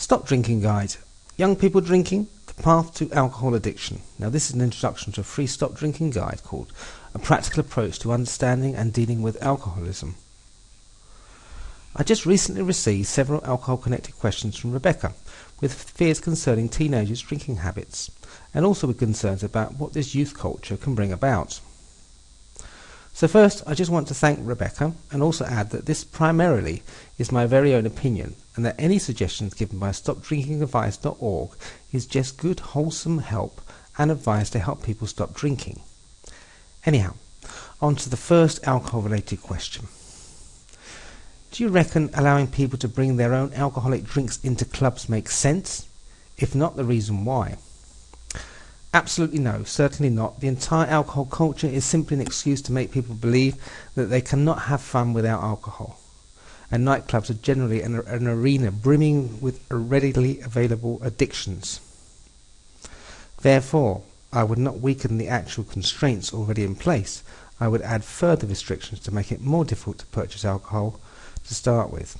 Stop Drinking Guide. Young People Drinking, The Path to Alcohol Addiction. Now this is an introduction to a free stop drinking guide called A Practical Approach to Understanding and Dealing with Alcoholism. I just recently received several alcohol-connected questions from Rebecca, with fears concerning teenagers' drinking habits, and also with concerns about what this youth culture can bring about. So first, I just want to thank Rebecca, and also add that this primarily is my very own opinion, and that any suggestions given by StopDrinkingAdvice.org is just good, wholesome help and advice to help people stop drinking. Anyhow, on to the first alcohol-related question. Do you reckon allowing people to bring their own alcoholic drinks into clubs makes sense? If not, the reason why? Absolutely no, certainly not. The entire alcohol culture is simply an excuse to make people believe that they cannot have fun without alcohol. And nightclubs are generally an arena brimming with readily available addictions. Therefore, I would not weaken the actual constraints already in place. I would add further restrictions to make it more difficult to purchase alcohol to start with.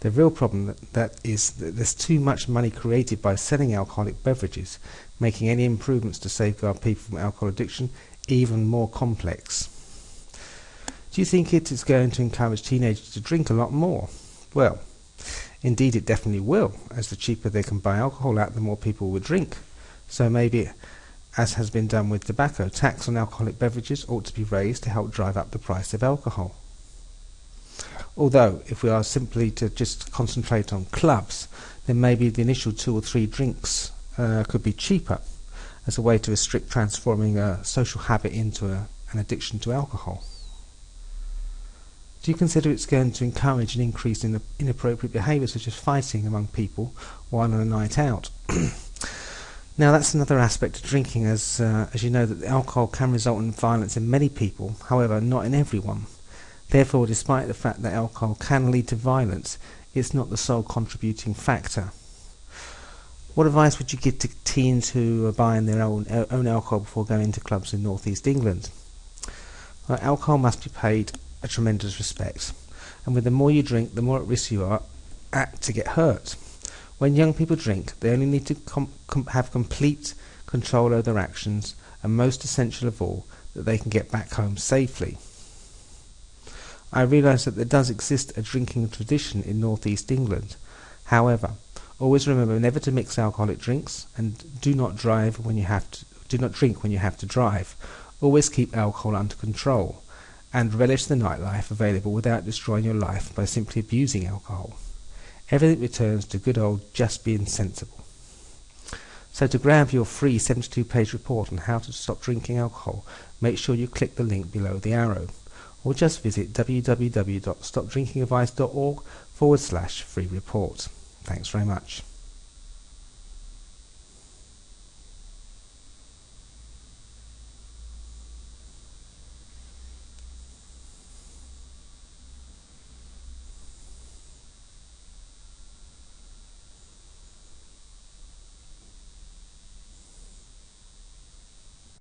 The real problem is that there's too much money created by selling alcoholic beverages, making any improvements to safeguard people from alcohol addiction even more complex. Do you think it is going to encourage teenagers to drink a lot more? Well, indeed it definitely will, as the cheaper they can buy alcohol at, the more people will drink. So maybe, as has been done with tobacco, tax on alcoholic beverages ought to be raised to help drive up the price of alcohol. Although, if we are simply to just concentrate on clubs, then maybe the initial 2 or 3 drinks could be cheaper, as a way to restrict transforming a social habit into an addiction to alcohol. Do you consider it's going to encourage an increase in inappropriate behaviour such as fighting among people while on a night out? Now that's another aspect of drinking, as you know, that alcohol can result in violence in many people, however not in everyone. Therefore, despite the fact that alcohol can lead to violence, it's not the sole contributing factor. What advice would you give to teens who are buying their own alcohol before going to clubs in North East England? Well, alcohol must be paid a tremendous respect, and with the more you drink, the more at risk you are to get hurt. When young people drink, they only need to have complete control over their actions, and most essential of all, that they can get back home safely. I realise that there does exist a drinking tradition in North East England. However, always remember never to mix alcoholic drinks, and do not drink when you have to drive. Always keep alcohol under control, and relish the nightlife available without destroying your life by simply abusing alcohol. Everything returns to good old just being sensible. So to grab your free 72-page report on how to stop drinking alcohol, make sure you click the link below the arrow, or just visit www.stopdrinkingadvice.org/free report. Thanks very much.